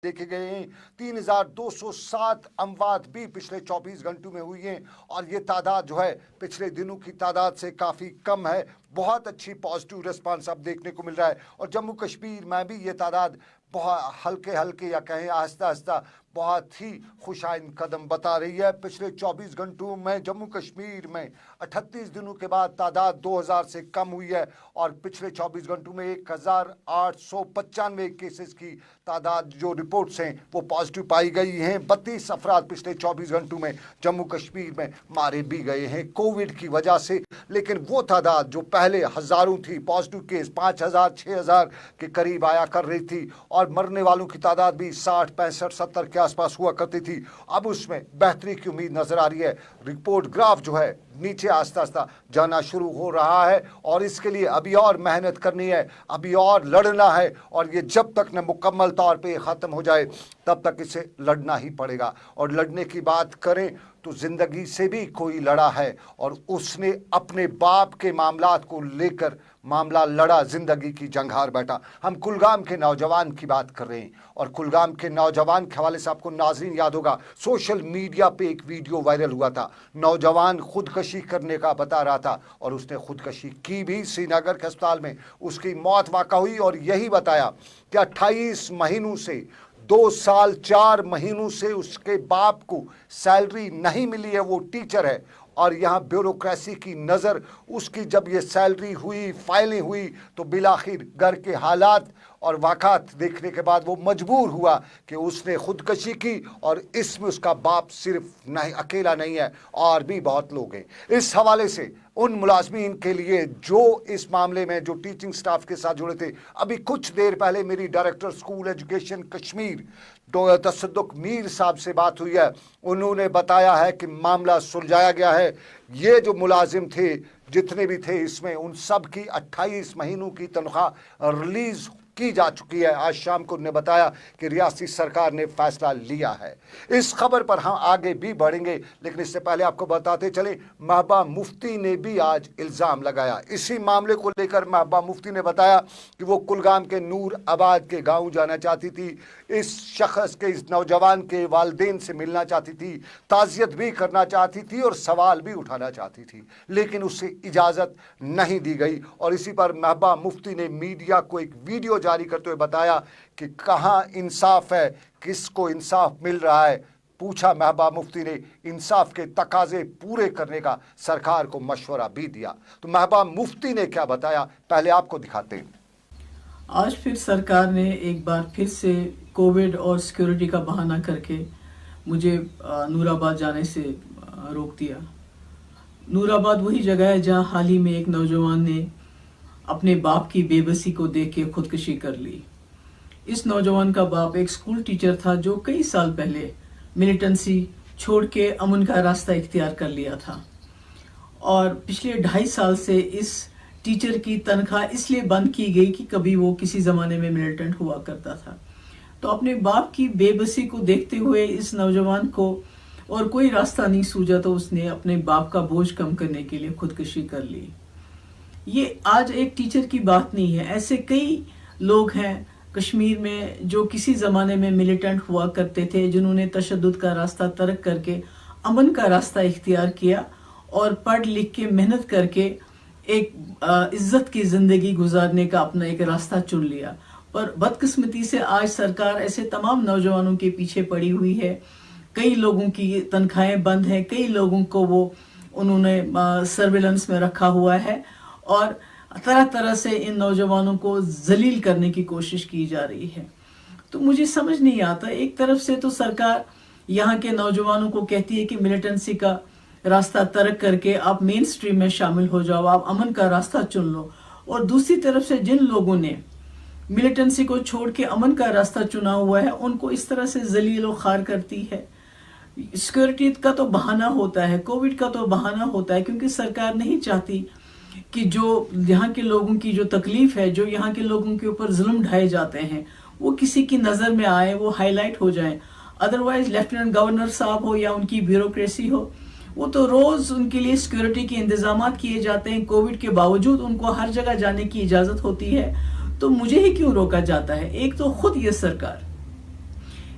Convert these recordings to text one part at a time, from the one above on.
देखे गए हैं। 3,207 अमवात भी पिछले 24 घंटों में हुई हैं और ये तादाद जो है पिछले दिनों की तादाद से काफ़ी कम है। बहुत अच्छी पॉजिटिव रिस्पांस अब देखने को मिल रहा है और जम्मू कश्मीर में भी ये तादाद बहुत हल्के हल्के या कहें आहिस्ता आहिस्ता बहुत ही खुशाइन कदम बता रही है। पिछले 24 घंटों में जम्मू कश्मीर में 38 दिनों के बाद तादाद 2000 से कम हुई है और पिछले 24 घंटों में 1895 केसेस की तादाद जो रिपोर्ट्स हैं वो पॉजिटिव पाई गई हैं। 32 अफराद पिछले 24 घंटों में जम्मू कश्मीर में मारे भी गए हैं कोविड की वजह से। लेकिन वो तादाद जो पहले हज़ारों थी, पॉजिटिव केस 5000 6000 के करीब आया कर रही थी और मरने वालों की तादाद भी 60 65 70 के आसपास हुआ करती थी, अब उसमें बेहतरी की उम्मीद नजर आ रही है। रिपोर्ट ग्राफ जो है नीचे आस्ता आस्ता जाना शुरू हो रहा है और इसके लिए अभी और मेहनत करनी है, अभी और लड़ना है और ये जब तक न मुकम्मल तौर पे ख़त्म हो जाए तब तक इसे लड़ना ही पड़ेगा। और लड़ने की बात करें तो ज़िंदगी से भी कोई लड़ा है और उसने अपने बाप के मामलात को लेकर मामला लड़ा, ज़िंदगी की जंग हार बैठा। हम कुलगाम के नौजवान की बात कर रहे हैं और कुलगाम के नौजवान के हवाले से आपको नाज़रीन याद होगा, सोशल मीडिया पे एक वीडियो वायरल हुआ था। नौजवान खुदकशी करने का बता रहा था और उसने खुदकशी की भी। श्रीनगर के अस्पताल में उसकी मौत वाक़ा हुई और यही बताया कि 28 महीनों से 2 साल 4 महीनों से उसके बाप को सैलरी नहीं मिली है। वो टीचर है और यहाँ ब्यूरोक्रेसी की नज़र उसकी जब ये सैलरी हुई, फाइलें हुई तो बिलाखिर घर के हालात और वाक़ात देखने के बाद वो मजबूर हुआ कि उसने खुदकशी की और इसमें उसका बाप सिर्फ नहीं अकेला नहीं है और भी बहुत लोग हैं। इस हवाले से उन मुलाजमीन के लिए जो इस मामले में जो टीचिंग स्टाफ के साथ जुड़े थे, अभी कुछ देर पहले मेरी डायरेक्टर स्कूल एजुकेशन कश्मीर तसद्दुक मीर साहब से बात हुई है। उन्होंने बताया है कि मामला सुलझाया गया है। ये जो मुलाजिम थे जितने भी थे इसमें उन सब की 28 महीनों की तनख्वाह रिलीज़ की जा चुकी है। आज शाम को उन्होंने बताया कि रियासती सरकार ने फैसला लिया है। इस खबर पर हम आगे भी बढ़ेंगे लेकिन इससे पहले आपको बताते चले, महबूबा मुफ्ती ने भी आज इल्ज़ाम लगाया। इसी मामले को लेकर महबूबा मुफ्ती ने बताया कि वो कुलगाम के नूर आबाद के गांव जाना चाहती थी, इस शख्स के इस नौजवान के वालिदैन से मिलना चाहती थी, ताज़ियत भी करना चाहती थी और सवाल भी उठाना चाहती थी, लेकिन उसे इजाज़त नहीं दी गई। और इसी पर महबूबा मुफ्ती ने मीडिया को एक वीडियो जारी करते हुए बताया कि कहाँ इंसाफ है, किसको इंसाफ मिल रहा है। पूछा महबूबा मुफ्ती ने, इंसाफ के तकाजे पूरे करने का सरकार को मशवरा भी दिया। तो महबूबा मुफ्ती ने क्या बताया पहले आपको दिखाते हैं। आज फिर सरकार ने एक बार फिर से कोविड और सिक्योरिटी का बहाना करके मुझे नूराबाद जाने से रोक दिया। नूराबाद वही जगह है जहां हाल ही में एक नौजवान ने अपने बाप की बेबसी को देख के खुदकशी कर ली। इस नौजवान का बाप एक स्कूल टीचर था जो कई साल पहले मिलिटेंसी छोड़ के अमन का रास्ता इख्तियार कर लिया था और पिछले 2.5 साल से इस टीचर की तनख्वाह इसलिए बंद की गई कि कभी वो किसी ज़माने में मिलिटेंट हुआ करता था। तो अपने बाप की बेबसी को देखते हुए इस नौजवान को और कोई रास्ता नहीं सूझा तो उसने अपने बाप का बोझ कम करने के लिए खुदकशी कर ली। ये आज एक टीचर की बात नहीं है, ऐसे कई लोग हैं कश्मीर में जो किसी ज़माने में मिलिटेंट हुआ करते थे, जिन्होंने तशद्दुद का रास्ता तर्क करके अमन का रास्ता इख्तियार किया और पढ़ लिख के मेहनत करके एक इज्जत की ज़िंदगी गुजारने का अपना एक रास्ता चुन लिया। पर बदकिस्मती से आज सरकार ऐसे तमाम नौजवानों के पीछे पड़ी हुई है। कई लोगों की तनख्वाहें बंद हैं, कई लोगों को वो उन्होंने सर्विलेंस में रखा हुआ है और तरह तरह से इन नौजवानों को जलील करने की कोशिश की जा रही है। तो मुझे समझ नहीं आता, एक तरफ से तो सरकार यहाँ के नौजवानों को कहती है कि मिलिटेंसी का रास्ता तर्क करके आप मेन स्ट्रीम में शामिल हो जाओ, आप अमन का रास्ता चुन लो, और दूसरी तरफ से जिन लोगों ने मिलिटेंसी को छोड़ के अमन का रास्ता चुना हुआ है उनको इस तरह से जलील और खार करती है। सिक्योरिटी का तो बहाना होता है, कोविड का तो बहाना होता है, क्योंकि सरकार नहीं चाहती कि जो यहाँ के लोगों की जो तकलीफ है, जो यहाँ के लोगों के ऊपर जुल्म ढाए जाते हैं, वो किसी की नज़र में आए, वो हाईलाइट हो जाए। अदरवाइज लेफ्टिनेंट गवर्नर साहब हो या उनकी ब्यूरोक्रेसी हो, वो तो रोज़ उनके लिए सिक्योरिटी के इंतजाम किए जाते हैं। कोविड के बावजूद उनको हर जगह जाने की इजाज़त होती है, तो मुझे ही क्यों रोका जाता है। एक तो खुद ये सरकार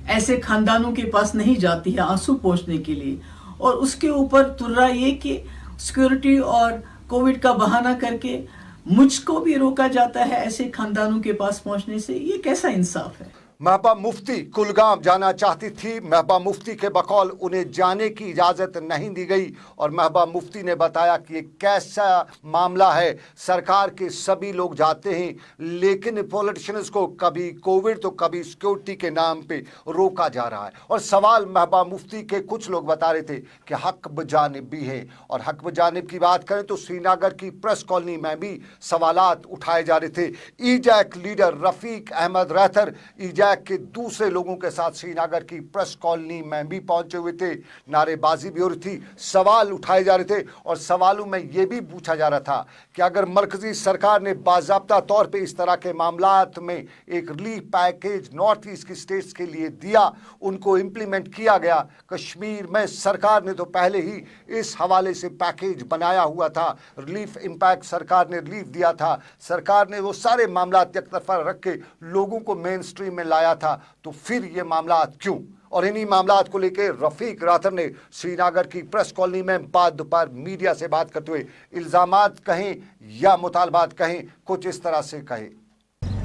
ऐसे खानदानों के पास नहीं जाती है आंसू पोंछने के लिए, और उसके ऊपर तुर्रा ये कि सिक्योरिटी और कोविड का बहाना करके मुझको भी रोका जाता है ऐसे खानदानों के पास पहुंचने से। ये कैसा इंसाफ है? महबूबा मुफ्ती कुलगाम जाना चाहती थी। महबूबा मुफ्ती के बकौल उन्हें जाने की इजाज़त नहीं दी गई और महबूबा मुफ्ती ने बताया कि ये कैसा मामला है। सरकार के सभी लोग जाते हैं, लेकिन पॉलिटिशियंस को कभी कोविड तो कभी सिक्योरिटी के नाम पे रोका जा रहा है। और सवाल महबूबा मुफ्ती के कुछ लोग बता रहे थे कि हक बजानिब भी है। और हक बजानिब की बात करें तो श्रीनगर की प्रेस कॉलोनी में भी सवालात उठाए जा रहे थे। ईजैक लीडर रफीक अहमद रैथर ईजैक के दूसरे लोगों के साथ श्रीनगर की प्रेस कॉलोनी में भी पहुंचे हुए थे। नारेबाजी भी हो रही थी, सवाल उठाए जा रहे थे और सवालों में यह भी पूछा जा रहा था कि अगर मरकजी सरकार ने बाज़ाब्ता तौर पे इस तरह के मामलात में एक रिलीफ पैकेज नॉर्थ ईस्ट की स्टेट्स के लिए दिया, उनको इम्प्लीमेंट किया गया। कश्मीर में सरकार ने तो पहले ही इस हवाले से पैकेज बनाया हुआ था, रिलीफ इम्पैक्ट सरकार ने रिलीफ दिया था। सरकार ने वो सारे मामलात एक तरफा रख के लोगों को मेन स्ट्रीम में लाया था, तो फिर ये मामलात क्यों? और इन्हीं मामलात को लेकर रफीक राथर ने श्रीनगर की प्रेस कॉलोनी में बाद दोपहर मीडिया से बात करते हुए इल्जामात कहें या मुतालबात कहें, कुछ इस तरह से कहे।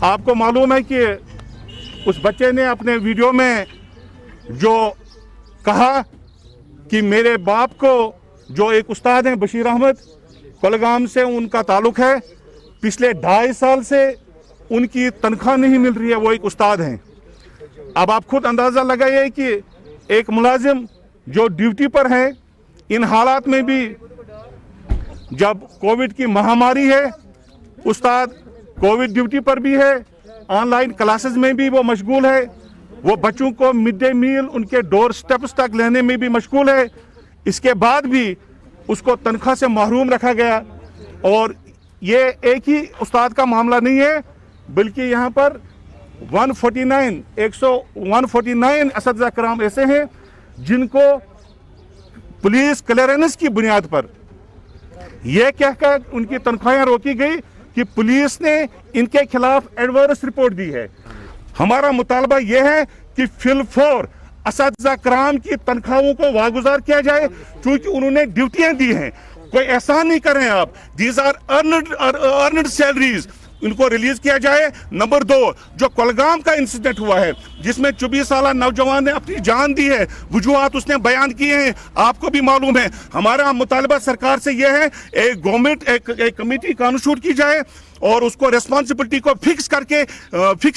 आपको मालूम है कि उस बच्चे ने अपने वीडियो में जो कहा कि मेरे बाप को, जो एक उस्ताद हैं बशीर अहमद, कुलगाम से उनका ताल्लुक है, पिछले 2.5 साल से उनकी तनख्वाह नहीं मिल रही है, वो एक उस्ताद हैं। अब आप खुद अंदाज़ा लगाइए कि एक मुलाजिम जो ड्यूटी पर है, इन हालात में भी जब कोविड की महामारी है, उस्ताद कोविड ड्यूटी पर भी है, ऑनलाइन क्लासेस में भी वो मशगूल है, वो बच्चों को मिड डे मील उनके डोर स्टेप्स तक लेने में भी मशगूल है। इसके बाद भी उसको तनख्वाह से महरूम रखा गया। और ये एक ही उस्ताद का मामला नहीं है, बल्कि यहाँ पर 149 असतिज़ा कराम ऐसे हैं जिनको पुलिस क्लियरेंस की बुनियाद पर यह कहकर उनकी तनख्वाहें रोकी गई कि पुलिस ने इनके खिलाफ एडवर्स रिपोर्ट दी है। हमारा मुतालबा यह है कि फिलफौर असतिज़ा कराम की तनख्वाहों को वागुजार किया जाए, क्योंकि उन्होंने ड्यूटियां दी हैं। कोई एहसान नहीं कर रहे हैं आप। दीज आर अर्नड सैलरीज, इनको रिलीज किया जाए। नंबर 2, जो कुलगाम का इंसिडेंट हुआ है जिसमें 24 साल नौजवान ने अपनी जान दी है, वजूहात उसने बयान किए हैं, आपको भी मालूम है। हमारा मुतालबा सरकार से यह है, एक गवर्नमेंट एक कमेटी कानून की जाए और उसको रेस्पॉन्सिबिलिटी को फिक्स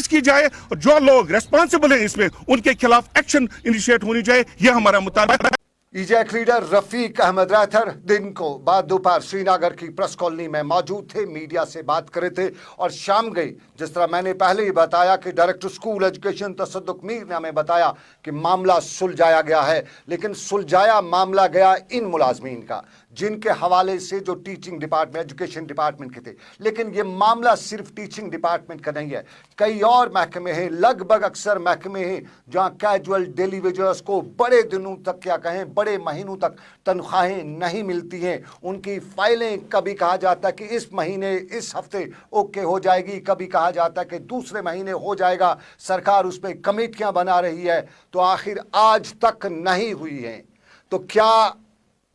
की जाए। जो लोग रेस्पॉन्सिबल हैं इसमें, उनके खिलाफ एक्शन इनिशिएट होनी चाहिए। यह हमारा मुतालबा। ईजैक लीडर रफीक अहमद रैथर दिन को बाद दोपहर श्रीनगर की प्रेस कॉलोनी में मौजूद थे, मीडिया से बात कर रहे थे और शाम गई। जिस तरह मैंने पहले ही बताया कि डायरेक्टर स्कूल एजुकेशन तसद्दुक मीर ने हमें बताया कि मामला सुलझाया गया है, लेकिन सुलझाया मामला गया इन मुलाजमीन का जिनके हवाले से जो टीचिंग डिपार्टमेंट एजुकेशन डिपार्टमेंट के थे। लेकिन ये मामला सिर्फ टीचिंग डिपार्टमेंट का नहीं है, कई और महकमे हैं, लगभग अक्सर महकमे हैं जहाँ कैजुअल डेली वेजर्स को बड़े दिनों तक, क्या कहें बड़े महीनों तक तनख्वाहें नहीं मिलती हैं। उनकी फाइलें कभी कहा जाता है कि इस महीने इस हफ्ते ओके हो जाएगी, कभी कहा जाता है कि दूसरे महीने हो जाएगा। सरकार उस पर कमेटियां बना रही है, तो आखिर आज तक नहीं हुई है। तो क्या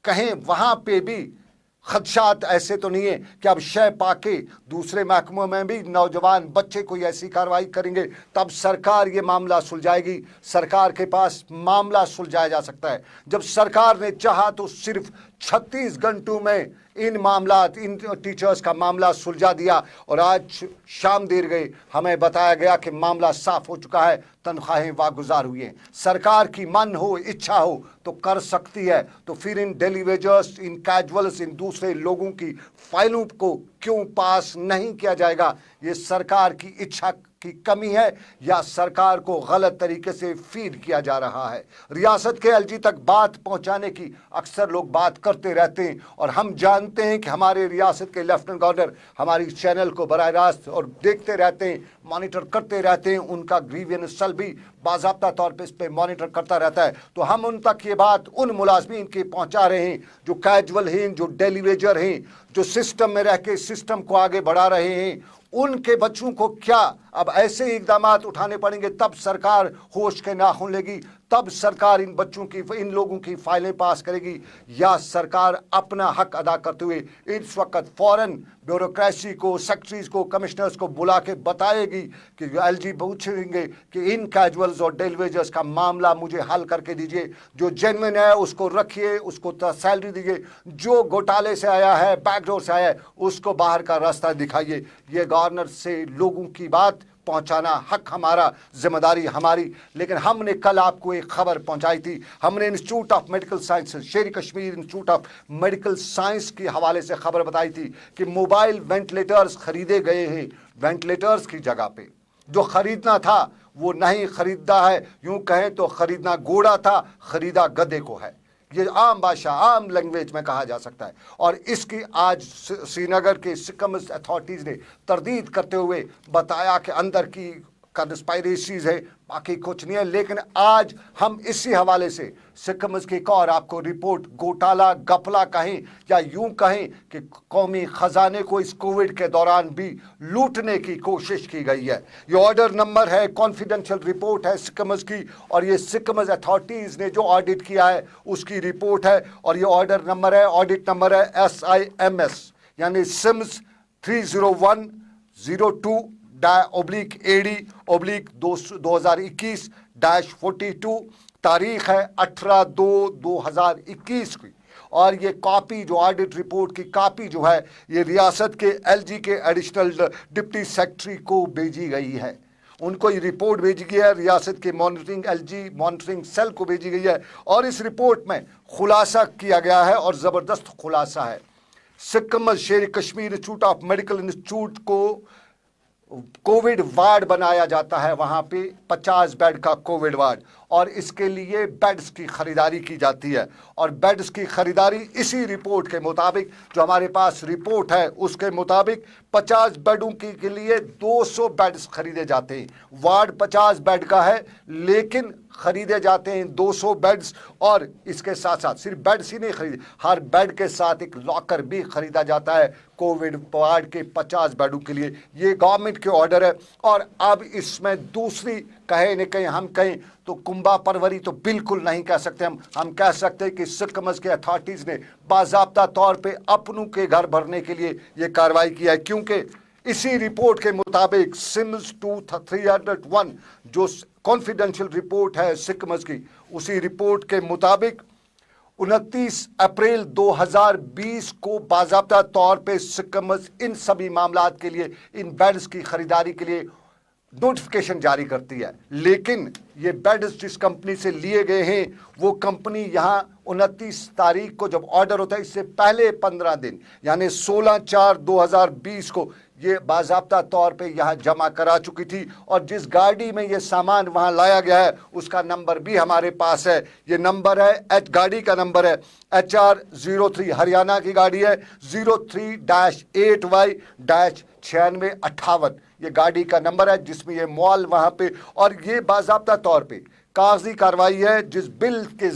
कहें वहां पे भी खदशात ऐसे तो नहीं है कि अब शय पाके दूसरे महकमों में भी नौजवान बच्चे कोई ऐसी कार्रवाई करेंगे तब सरकार ये मामला सुलझाएगी? सरकार के पास मामला सुलझाया जा सकता है। जब सरकार ने चाहा तो सिर्फ 36 घंटों में इन मामलात, इन टीचर्स का मामला सुलझा दिया और आज शाम देर गई हमें बताया गया कि मामला साफ हो चुका है, तनख्वाहें वागुजार हुई हैं। सरकार की मन हो, इच्छा हो तो कर सकती है, तो फिर इन डेली वेजर्स, इन कैजुअल्स, इन दूसरे लोगों की फाइलों को क्यों पास नहीं किया जाएगा? ये सरकार की इच्छा की कमी है या सरकार को गलत तरीके से फीड किया जा रहा है? रियासत के एलजी तक बात पहुंचाने की अक्सर लोग बात करते रहते हैं और हम जानते हैं कि हमारे रियासत के लेफ्टिनेंट गवर्नर हमारी चैनल को बराह रास्त और देखते रहते हैं, मॉनिटर करते रहते हैं, उनका ग्रीवियंस सेल भी बाज़ाब्ता तौर पे इस पे मॉनिटर करता रहता है। तो हम उन तक ये बात उन मुलाजमीन की पहुंचा रहे हैं जो कैजुअल हैं, जो डेली वेजर हैं, जो सिस्टम में रह के सिस्टम को आगे बढ़ा रहे हैं। उनके बच्चों को क्या अब ऐसे ही इकदामात उठाने पड़ेंगे, तब सरकार होश के नाखून लेगी, तब सरकार इन बच्चों की, इन लोगों की फाइलें पास करेगी, या सरकार अपना हक अदा करते हुए इस वक्त फौरन ब्यूरोक्रेसी को, सेक्रेटरीज को, कमिश्नर्स को बुला के बताएगी कि एलजी पूछेंगे कि इन कैजुअल्स और डेलीवेजर्स का मामला मुझे हल करके दीजिए, जो जेन्युइन है उसको रखिए, उसको सैलरी दीजिए, जो घोटाले से आया है, बैकडोर से आया है, उसको बाहर का रास्ता दिखाइए। ये गवर्नर से लोगों की बात पहुंचाना हक हमारा, जिम्मेदारी हमारी। लेकिन हमने कल आपको एक खबर पहुंचाई थी, हमने इंस्टीट्यूट ऑफ मेडिकल साइंस, शेर Kashmir institute of medical science के हवाले से खबर बताई थी कि मोबाइल वेंटिलेटर्स खरीदे गए हैं। वेंटिलेटर्स की जगह पे जो खरीदना था वो नहीं खरीदा है, यूं कहें तो खरीदना घोड़ा था, खरीदा गधे को है। ये आम भाषा, आम लैंग्वेज में कहा जा सकता है। और इसकी आज श्रीनगर के सिक्किम्स अथॉरिटीज़ ने तरदीद करते हुए बताया कि अंदर की कंस्पायरेसीज है, बाकी कुछ नहीं है। लेकिन आज हम इसी हवाले से सिक्किम्स की एक और आपको रिपोर्ट, घोटाला गपला कहें या यूं कहें कि कौमी खजाने को इस कोविड के दौरान भी लूटने की कोशिश की गई है। ये ऑर्डर नंबर है, कॉन्फिडेंशियल रिपोर्ट है सिक्किम्स की, और ये सिक्किम्स अथॉरिटीज़ ने जो ऑडिट किया है उसकी रिपोर्ट है। और ये ऑर्डर नंबर है, ऑडिट नंबर है SIMS यानी सिम्स 301/AD/2021-42, तारीख है 18/2/2021 की। और ये कॉपी, जो ऑडिट रिपोर्ट की कॉपी जो है, ये रियासत के LG के एडिशनल डिप्टी सेक्रेटरी को भेजी गई है। उनको ये रिपोर्ट भेजी गई है, रियासत के मॉनिटरिंग LG मॉनिटरिंग सेल को भेजी गई है। और इस रिपोर्ट में खुलासा किया गया है, और ज़बरदस्त खुलासा है। सिक्किम शेर Kashmir institute of medical institute को कोविड वार्ड बनाया जाता है, वहाँ पे 50 बेड का कोविड वार्ड, और इसके लिए बेड्स की खरीदारी की जाती है। और बेड्स की खरीदारी इसी रिपोर्ट के मुताबिक, जो हमारे पास रिपोर्ट है उसके मुताबिक 50 बेडों के लिए 200 बेड्स खरीदे जाते हैं। वार्ड 50 बेड का है, लेकिन खरीदे जाते हैं 200 बेड्स। और इसके साथ साथ सिर्फ बेड्स ही नहीं खरीदे, हर बेड के साथ एक लॉकर भी खरीदा जाता है कोविड वार्ड के 50 बेडों के लिए। ये गवर्नमेंट के ऑर्डर है। और अब इसमें दूसरी कहें न कहें, हम कहें तो कुंभा परवरी तो बिल्कुल नहीं कह सकते हम कह सकते हैं कि सिक्किम्स के अथॉरिटीज़ ने बाज़ाब्ता तौर पे अपनों के घर भरने के लिए ये कार्रवाई की है। क्योंकि इसी रिपोर्ट के मुताबिक सिम्स 301 जो कॉन्फिडेंशियल रिपोर्ट है सिक्किम्स की, उसी रिपोर्ट के मुताबिक 29 अप्रैल 2020 को बाज़ाब्ता तौर पे सिक्किम्स इन सभी मामलात के लिए, इन बेड्स की खरीदारी के लिए नोटिफिकेशन जारी करती है। लेकिन ये बेड्स जिस कंपनी से लिए गए हैं, वो कंपनी यहाँ 29 तारीख को जब ऑर्डर होता है, इससे पहले 15 दिन यानी 16/4/2020 को ये बाज़ाब्ता तौर पे यहाँ जमा करा चुकी थी। और जिस गाड़ी में ये सामान वहाँ लाया गया है उसका नंबर भी हमारे पास है। ये नंबर है, गाड़ी का नंबर है HR03, हरियाणा की गाड़ी है, 03-8Y-9658। ये गाड़ी का नंबर है जिसमें ये मॉल वहाँ पे, और ये बाज़ाब्ता तौर पे कागजी कार्रवाई है। जिस बिल के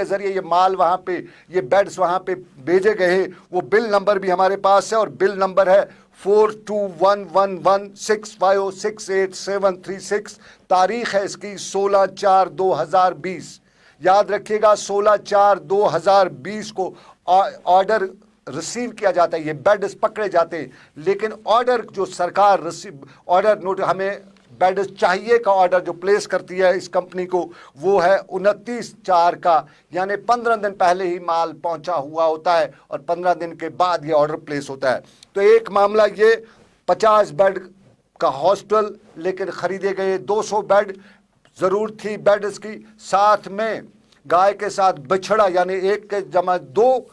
जरिए ये माल वहाँ पे, ये बेड्स वहाँ पे भेजे गए हैं, वो बिल नंबर भी हमारे पास है। और बिल नंबर है 42111650683736। तारीख है इसकी 16/4/2020। याद रखिएगा 16/4/2020 को ऑर्डर रिसीव किया जाता है, ये बेड्स पकड़े जाते हैं। लेकिन ऑर्डर जो सरकार ऑर्डर नोट हमें बेड्स चाहिए का ऑर्डर जो प्लेस करती है इस कंपनी को, वो है 29/4 का, यानी 15 दिन पहले ही माल पहुंचा हुआ होता है और 15 दिन के बाद ये ऑर्डर प्लेस होता है। तो एक मामला ये 50 बेड का हॉस्टल, लेकिन खरीदे गए 200 बेड। ज़रूरत थी बेड्स की, साथ में गाय के साथ बछड़ा यानी 1 के जमा 2,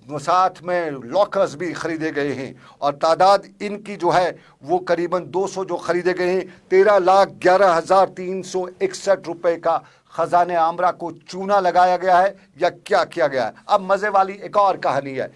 साथ में लॉकर्स भी खरीदे गए हैं। और तादाद इनकी जो है वो करीबन 200 जो खरीदे गए हैं। 13,11,361 रुपए का खजाने आमरा को चूना लगाया गया है या क्या किया गया है। अब मज़े वाली एक और कहानी है।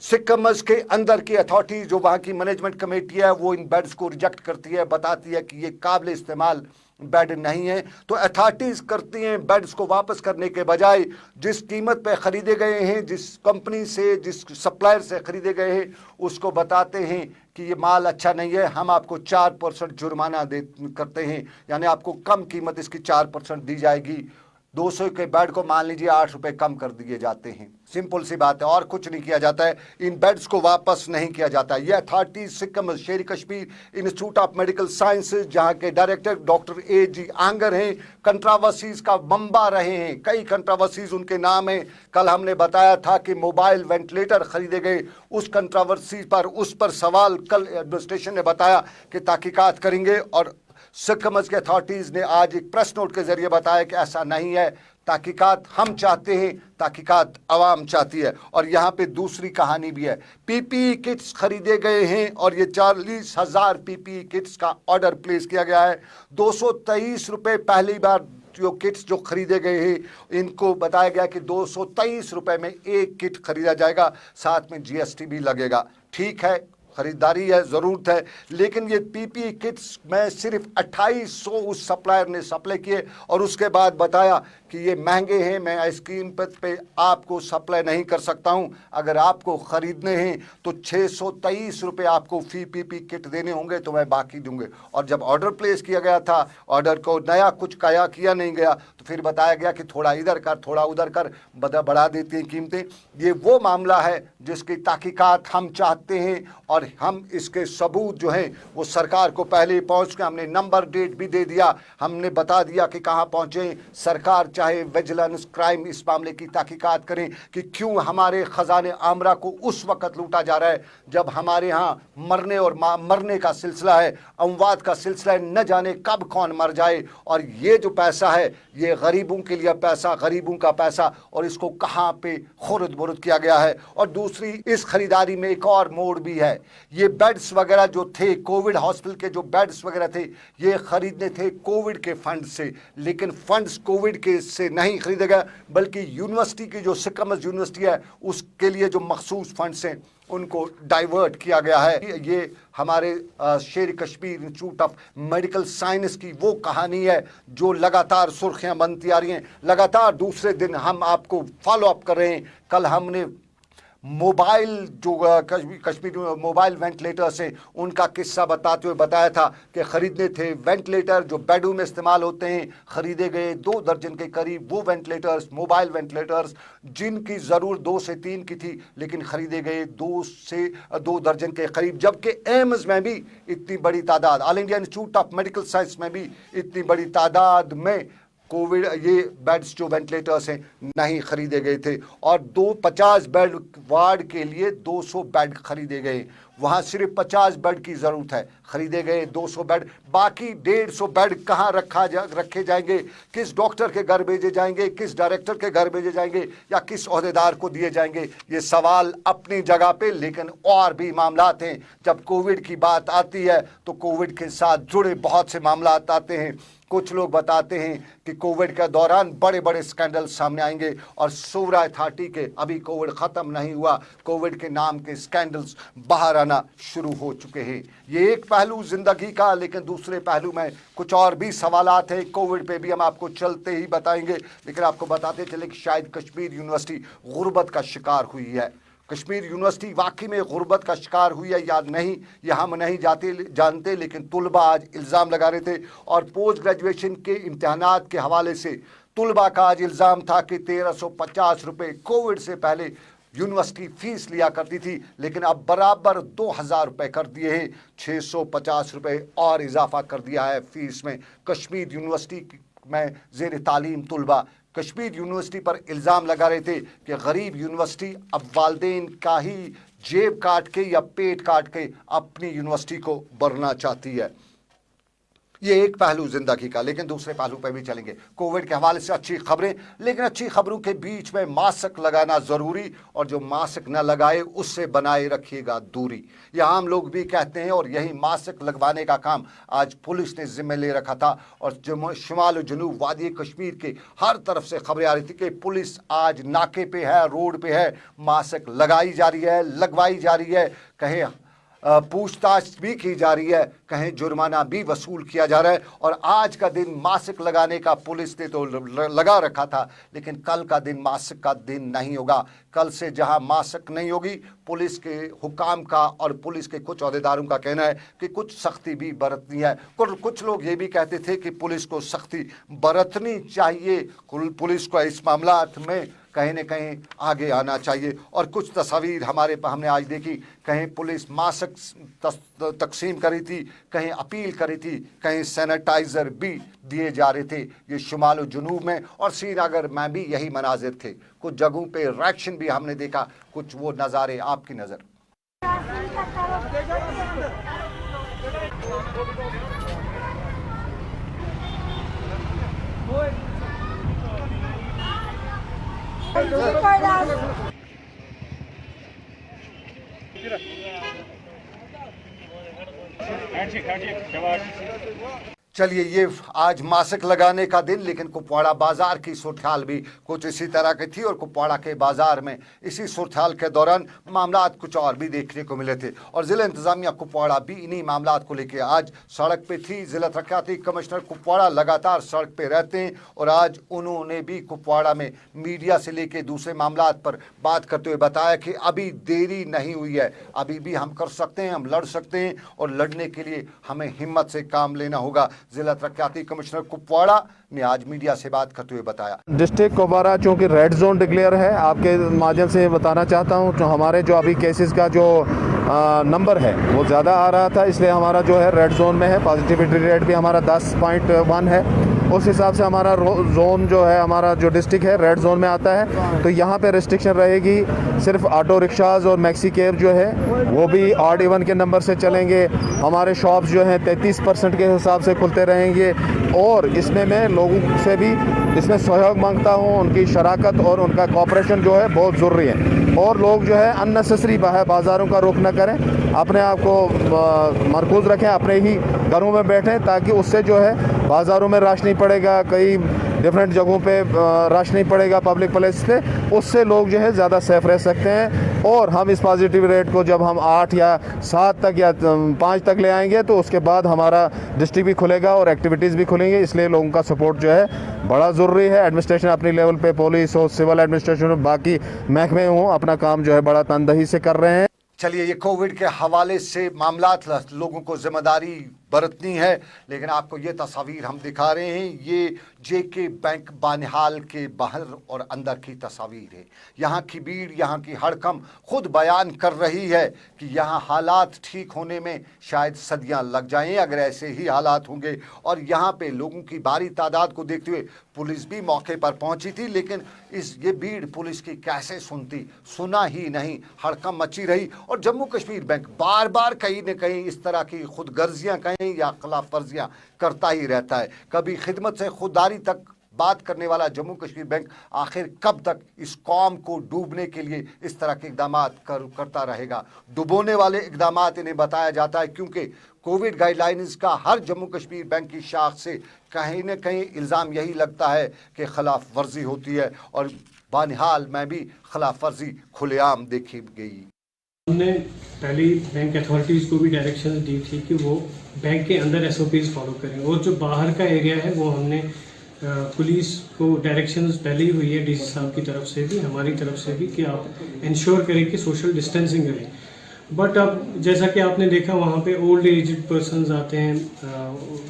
सिक्किम्स के अंदर की अथॉरिटी, जो वहाँ की मैनेजमेंट कमेटी है, वो इन बेड्स को रिजेक्ट करती है, बताती है कि ये काबिल इस्तेमाल बेड नहीं है, तो अथॉरिटीज करती हैं बेड्स को वापस करने के बजाय जिस कीमत पे खरीदे गए हैं, जिस कंपनी से, जिस सप्लायर से खरीदे गए हैं, उसको बताते हैं कि ये माल अच्छा नहीं है, हम आपको 4% जुर्माना करते हैं, यानी आपको कम कीमत इसकी 4% दी जाएगी। 200 के बेड को मान लीजिए 8 रुपए कम कर दिए जाते हैं। सिंपल सी बात है, और कुछ नहीं किया जाता है, इन बेड्स को वापस नहीं किया जाता। ये अथॉरिटी सिक्किम शेर Kashmir institute of medical sciences, जहां के डायरेक्टर डॉक्टर A.G. आंगर हैं, कंट्रावर्सीज का बम्बा रहे हैं, कई कंट्रावर्सीज उनके नाम है। कल हमने बताया था कि मोबाइल वेंटिलेटर खरीदे गए, उस कंट्रावर्सी पर, उस पर सवाल कल एडमिनिस्ट्रेशन ने बताया कि तहकीकात करेंगे, और सिक्किम के अथॉरिटीज ने आज एक प्रेस नोट के जरिए बताया कि ऐसा नहीं है, तहकीकात हम चाहते हैं, तहकीकात अवाम चाहती है। और यहाँ पे दूसरी कहानी भी है, पीपीई किट्स खरीदे गए हैं और ये 40,000 पीपीई किट्स का ऑर्डर प्लेस किया गया है। 223 रुपये पहली बार जो किट्स जो खरीदे गए हैं, इनको बताया गया कि 223 रुपये में एक किट खरीदा जाएगा, साथ में GST भी लगेगा। ठीक है, खरीदारी है, ज़रूरत है, लेकिन ये पीपीई किट्स में सिर्फ 2800 उस सप्लायर ने सप्लाई किए और उसके बाद बताया कि ये महंगे हैं, मैं इस कीमत पे आपको सप्लाई नहीं कर सकता हूं, अगर आपको ख़रीदने हैं तो 623 रुपये आपको फी पीपीई किट देने होंगे, तो मैं बाकी दूंगे। और जब ऑर्डर प्लेस किया गया था, ऑर्डर को नया कुछ किया नहीं गया, तो फिर बताया गया कि थोड़ा इधर कर थोड़ा उधर कर, बढ़ा देती हैं कीमतें। ये वो मामला है जिसकी तहकीकात हम चाहते हैं, और हम इसके सबूत जो हैं वो सरकार को पहले पहुंच के हमने नंबर डेट भी दे दिया, हमने बता दिया कि कहां पहुंचे। सरकार चाहे विजिलेंस क्राइम इस मामले की तहकीकात करें कि क्यों हमारे खजाने आमरा को उस वक्त लूटा जा रहा है जब हमारे यहाँ मरने और मरने का सिलसिला है, अमवात का सिलसिला है, न जाने कब कौन मर जाए। और ये जो पैसा है ये गरीबों के लिए पैसा, गरीबों का पैसा, और इसको कहाँ पे खुर्द बुर्द किया गया है। और दूसरी, इस खरीदारी में एक और मोड़ भी है, ये बेड्स वगैरह जो थे, कोविड हॉस्पिटल के जो बेड्स वगैरह थे, ये खरीदने थे कोविड के फंड से, लेकिन फंड्स कोविड के से नहीं खरीदे गए, बल्कि यूनिवर्सिटी की जो सिक्किम यूनिवर्सिटी है उसके लिए जो मखसूस फंड्स हैं उनको डाइवर्ट किया गया है। ये हमारे शेर Kashmir institute of medical science की वो कहानी है जो लगातार सुर्खियां बनती आ रही हैं, लगातार दूसरे दिन हम आपको फॉलो अप कर रहे हैं। कल हमने मोबाइल जो कश्मीर मोबाइल वेंटिलेटर्स हैं उनका किस्सा बताते हुए बताया था कि खरीदने थे वेंटिलेटर जो बेडों में इस्तेमाल होते हैं, खरीदे गए 2 दर्जन के करीब वो वेंटिलेटर्स, मोबाइल वेंटिलेटर्स, जिनकी ज़रूरत 2 से 3 की थी, लेकिन खरीदे गए 2 दर्जन के करीब, जबकि एम्स में भी इतनी बड़ी तादाद, all India institute of medical science में भी इतनी बड़ी तादाद में कोविड ये बेड्स जो वेंटिलेटर्स हैं नहीं खरीदे गए थे। और 50 बेड वार्ड के लिए 200 बेड खरीदे गए, वहाँ सिर्फ 50 बेड की ज़रूरत है, खरीदे गए 200 बेड, बाकी 150 बेड कहाँ रखे जाएंगे, किस डॉक्टर के घर भेजे जाएंगे, किस डायरेक्टर के घर भेजे जाएंगे, या किस ओहदेदार को दिए जाएंगे, ये सवाल अपनी जगह पे। लेकिन और भी मामलात हैं, जब कोविड की बात आती है तो कोविड के साथ जुड़े बहुत से मामलात आते हैं। कुछ लोग बताते हैं कि कोविड के दौरान बड़े बड़े स्कैंडल सामने आएंगे, और सूरा अथॉरिटी के अभी कोविड ख़त्म नहीं हुआ, कोविड के नाम के स्कैंडल्स बाहर आना शुरू हो चुके हैं। ये एक पहलू ज़िंदगी का, लेकिन दूसरे पहलू में कुछ और भी सवालात हैं। कोविड पे भी हम आपको चलते ही बताएंगे, लेकिन आपको बताते चले कि शायद कश्मीर यूनिवर्सिटी गुर्बत का शिकार हुई है। कश्मीर यूनिवर्सिटी वाकई में गुर्बत का शिकार हुई है या नहीं, यह हम नहीं जानते, लेकिन तुलबा आज इल्ज़ाम लगा रहे थे। और पोस्ट ग्रेजुएशन के इम्तहानात के हवाले से तुलबा का आज इल्ज़ाम था कि 1350 रुपये कोविड से पहले यूनिवर्सिटी फीस लिया करती थी, लेकिन अब बराबर 2000 रुपये कर दिए हैं, 650 रुपये और इजाफा कर दिया है फीस में। कश्मीर यूनिवर्सिटी में ज़ेर तालीम तुलबा कश्मीर यूनिवर्सिटी पर इल्ज़ाम लगा रहे थे कि गरीब यूनिवर्सिटी अब वालिदैन का ही जेब काट के या पेट काट के अपनी यूनिवर्सिटी को भरना चाहती है। ये एक पहलू जिंदगी का, लेकिन दूसरे पहलू पर भी चलेंगे। कोविड के हवाले से अच्छी खबरें, लेकिन अच्छी खबरों के बीच में मास्क लगाना ज़रूरी, और जो मास्क न लगाए उससे बनाए रखिएगा दूरी। ये आम लोग भी कहते हैं, और यही मास्क लगवाने का काम आज पुलिस ने जिम्मे ले रखा था। और शुमाल जनूब वादी कश्मीर के हर तरफ से खबरें आ रही थी कि पुलिस आज नाके पे है, रोड पे है, मास्क लगाई जा रही है, लगवाई जा रही है। कहे पूछताछ भी की जा रही है, कहीं जुर्माना भी वसूल किया जा रहा है। और आज का दिन मास्क लगाने का पुलिस ने तो लगा रखा था, लेकिन कल का दिन मास्क का दिन नहीं होगा। कल से जहां मास्क नहीं होगी, पुलिस के हुकाम का और पुलिस के कुछ अहदेदारों का कहना है कि कुछ सख्ती भी बरतनी है। कुछ लोग ये भी कहते थे कि पुलिस को सख्ती बरतनी चाहिए, पुलिस को इस मामलात में कहीं न कहीं आगे आना चाहिए। और कुछ तस्वीर हमने आज देखी, कहीं पुलिस मास्क तकसीम करी थी, कहीं अपील करी थी, कहीं सैनिटाइज़र भी दिए जा रहे थे। ये शुमाल और जुनूब में और श्रीनगर में भी यही मनाजिर थे। कुछ जगहों पे रिएक्शन भी हमने देखा, कुछ वो नज़ारे आपकी नज़र। चलिए, ये आज मास्क लगाने का दिन, लेकिन कुपवाड़ा बाजार की सूरत भी कुछ इसी तरह की थी। और कुपवाड़ा के बाजार में इसी सूरत के दौरान मामलात कुछ और भी देखने को मिले थे। और ज़िला इंतज़ामिया कुपवाड़ा भी इन्हीं मामलात को लेकर आज सड़क पे थी। ज़िला तरक्याती कमिश्नर कुपवाड़ा लगातार सड़क पे रहते हैं और आज उन्होंने भी कुपवाड़ा में मीडिया से लेकर दूसरे मामलात पर बात करते हुए बताया कि अभी देरी नहीं हुई है, अभी भी हम कर सकते हैं, हम लड़ सकते हैं और लड़ने के लिए हमें हिम्मत से काम लेना होगा। जिला तरक्याती कमिश्नर कुपवाड़ा ने आज मीडिया से बात करते हुए बताया, डिस्ट्रिक्ट कुपवाड़ा चूँकि रेड जोन डिक्लेयर है, आपके माध्यम से बताना चाहता हूँ, जो हमारे जो अभी केसेस का जो नंबर है वो ज़्यादा आ रहा था, इसलिए हमारा जो है रेड जोन में है। पॉजिटिविटी रेट भी हमारा 10.1 है। उस हिसाब से हमारा जोन जो है, हमारा जो डिस्ट्रिक्ट है रेड जोन में आता है। तो यहाँ पे रिस्ट्रिक्शन रहेगी, सिर्फ ऑटो रिक्शाज और मैक्सी कैब जो है वो भी ऑड इवन के नंबर से चलेंगे। हमारे शॉप्स जो हैं 33% के हिसाब से खुलते रहेंगे। और इसमें मैं लोगों से भी इसमें सहयोग मांगता हूँ, उनकी शराकत और उनका कोऑपरेशन जो है बहुत ज़रूरी है। और लोग जो है अननेसेसरी बाज़ारों का रुख न करें, अपने आप को मरकूज़ रखें, अपने ही घरों में बैठें, ताकि उससे जो है बाज़ारों में रश नहीं पड़ेगा, कई डिफरेंट जगहों पे रश नहीं पड़ेगा पब्लिक प्लेस पे, उससे लोग जो है ज़्यादा सेफ रह सकते हैं। और हम इस पॉजिटिव रेट को जब हम 8 या 7 तक या 5 तक ले आएंगे तो उसके बाद हमारा डिस्ट्रिक्ट भी खुलेगा और एक्टिविटीज़ भी खुलेंगे। इसलिए लोगों का सपोर्ट जो है बड़ा ज़रूरी है। एडमिनिस्ट्रेशन अपनी लेवल पे, पुलिस हो, सिविल एडमिनिस्ट्रेशन हो, बाकी महकमे हों, अपना काम जो है बड़ा तनदही से कर रहे हैं। चलिए, ये कोविड के हवाले से मामलात लोगों को जिम्मेदारी बरतनी है, लेकिन आपको ये तस्वीर हम दिखा रहे हैं, ये जेके बैंक बानिहाल के बाहर और अंदर की तस्वीर है। यहाँ की भीड़, यहाँ की हड़कम खुद बयान कर रही है कि यहाँ हालात ठीक होने में शायद सदियाँ लग जाएं अगर ऐसे ही हालात होंगे। और यहाँ पे लोगों की भारी तादाद को देखते हुए पुलिस भी मौके पर पहुंची थी, लेकिन ये भीड़ पुलिस की कैसे सुनती, सुना ही नहीं, हड़कम मची रही। और जम्मू कश्मीर बैंक बार बार कहीं न कहीं इस तरह की खुदगर्जियाँ कहीं या खिलाफ वर्जियाँ करता ही रहता है। कभी खिदमत से खुददारी तक बात करने वाला जम्मू कश्मीर बैंक आखिर कब तक इस कौम को डूबने के लिए इस तरह के इकदाम करता रहेगा। डुबोने वाले इकदाम इन्हें बताया जाता है, क्योंकि कोविड गाइडलाइंस का हर जम्मू कश्मीर बैंक की शाख से कहीं न कहीं इल्ज़ाम यही लगता है कि खिलाफ वर्जी होती है। और बानिहाल में भी खिलाफ वर्जी खुलेआम देखी गई। हमने पहले बैंक अथॉरिटीज़ को भी डायरेक्शंस दी थी कि वो बैंक के अंदर SOPs फॉलो करें, और जो बाहर का एरिया है वो हमने पुलिस को डायरेक्शंस पहले ही हुई है DC साहब की तरफ से भी, हमारी तरफ से भी, कि आप इंश्योर करें कि सोशल डिस्टेंसिंग करें। बट अब जैसा कि आपने देखा, वहाँ पे ओल्ड एजड पर्सनस आते हैं,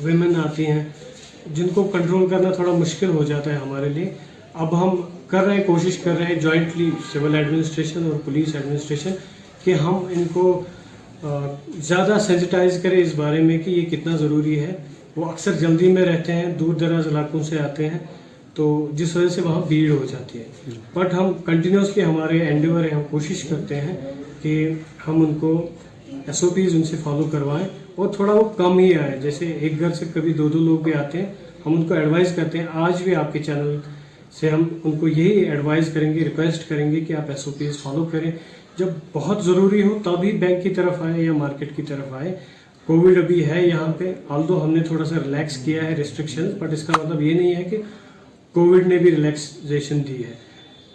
विमेन आती हैं, जिनको कंट्रोल करना थोड़ा मुश्किल हो जाता है हमारे लिए। अब हम कर रहे हैं, कोशिश कर रहे हैं जॉइंटली सिविल एडमिनिस्ट्रेशन और पुलिस एडमिनिस्ट्रेशन कि हम इनको ज़्यादा सेंसिटाइज करें इस बारे में कि ये कितना ज़रूरी है। वो अक्सर जल्दी में रहते हैं, दूर दराज इलाकों से आते हैं, तो जिस वजह से वहाँ भीड़ हो जाती है। बट हम कंटिन्यूसली, हमारे एंडेवर है, हम कोशिश करते हैं कि हम उनको SOPs उनसे फॉलो करवाएं और थोड़ा वो कम ही आए। जैसे एक घर से कभी 2-2 लोग भी आते हैं, हम उनको एडवाइस करते हैं। आज भी आपके चैनल से हम उनको यही एडवाइस करेंगे, रिक्वेस्ट करेंगे कि आप SOPs फॉलो करें। जब बहुत ज़रूरी हो तभी बैंक की तरफ आए या मार्केट की तरफ आए। कोविड अभी है यहाँ पे, ऑल्दो हमने थोड़ा सा रिलैक्स किया है रिस्ट्रिक्शंस, बट इसका मतलब ये नहीं है कि कोविड ने भी रिलैक्सेशन दी है।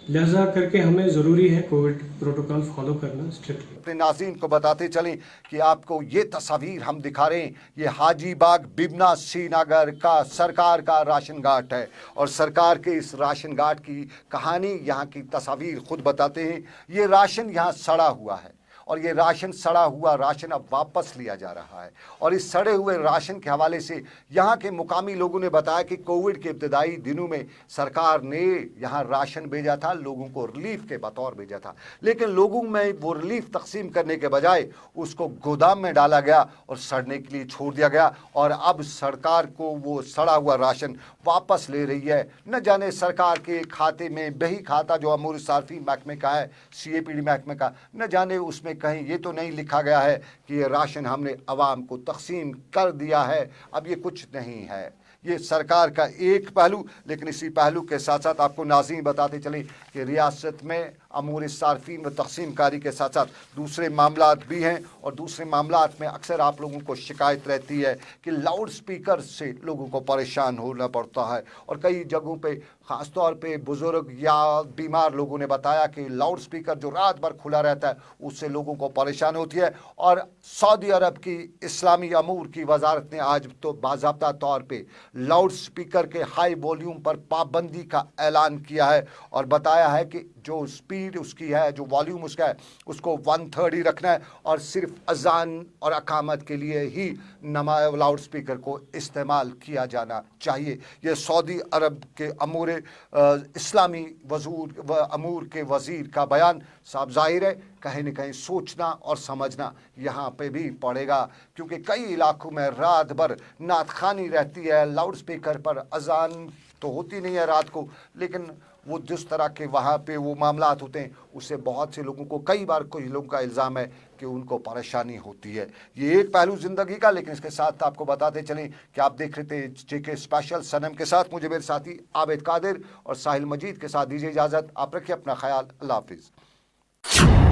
लिहाजा करके हमें ज़रूरी है कोविड प्रोटोकॉल फॉलो करना स्ट्रिक्टली। अपने नाज़रीन को बताते चलें कि आपको ये तस्वीर हम दिखा रहे हैं, ये हाजी बाग बिबना श्रीनगर का सरकार का राशन घाट है और सरकार के इस राशन घाट की कहानी, यहाँ की तस्वीर खुद बताते हैं। ये राशन यहाँ सड़ा हुआ है और ये राशन सड़ा हुआ राशन अब वापस लिया जा रहा है और इस सड़े हुए राशन के हवाले से यहाँ के मुकामी लोगों ने बताया कि कोविड के इब्तदाई दिनों में सरकार ने यहाँ राशन भेजा था, लोगों को रिलीफ के बतौर भेजा था, लेकिन लोगों में वो रिलीफ तकसीम करने के बजाय उसको गोदाम में डाला गया और सड़ने के लिए छोड़ दिया गया और अब सरकार को वो सड़ा हुआ राशन वापस ले रही है। न जाने सरकार के खाते में बही खाता जो अमूर सार्फिन महकमे का है, CAPD महकमे का, न जाने उसमें कहीं ये तो नहीं लिखा गया है कि ये राशन हमने अवाम को तकसीम कर दिया है। अब ये कुछ नहीं है, ये सरकार का एक पहलू, लेकिन इसी पहलू के साथ साथ आपको नाज़रीन बताते चले कि रियासत में अमूर सार्फिन व तकसीम कारी के साथ साथ दूसरे मामलात भी हैं और दूसरे मामलात में अक्सर आप लोगों को शिकायत रहती है कि लाउड स्पीकर से लोगों को परेशान होना पड़ता है और कई जगहों पे ख़ास तौर पे बुज़ुर्ग या बीमार लोगों ने बताया कि लाउड स्पीकर जो रात भर खुला रहता है उससे लोगों को परेशानी होती है। और सऊदी अरब की इस्लामी अमूर की वजारत ने आज तो बाज़ाब्ता तौर पे लाउड स्पीकर के हाई वॉल्यूम पर पाबंदी का ऐलान किया है और बताया है कि जो स्पीड उसकी है, जो वॉल्यूम उसका है, उसको 1/3 ही रखना है और सिर्फ अजान और अकामत के लिए ही लाउड स्पीकर को इस्तेमाल किया जाना चाहिए। ये सऊदी अरब के अमूर इस्लामी अमूर के वज़ीर का बयान। साफ जाहिर है कहीं न कहीं सोचना और समझना यहाँ पे भी पड़ेगा, क्योंकि कई इलाकों में रात भर नातखानी रहती है, लाउड स्पीकर पर अजान तो होती नहीं है रात को, लेकिन वो जिस तरह के वहाँ पे वो मामलात होते हैं उससे बहुत से लोगों को, कई बार कोई लोगों का इल्ज़ाम है कि उनको परेशानी होती है। ये एक पहलू ज़िंदगी का, लेकिन इसके साथ आपको बताते चलें कि आप देख रहे थे JK स्पेशल सनम के साथ, मुझे मेरे साथी आबिद कादिर और साहिल मजीद के साथ दीजिए इजाज़त। आप रखिए अपना ख्याल, अल्लाह हाफिज़।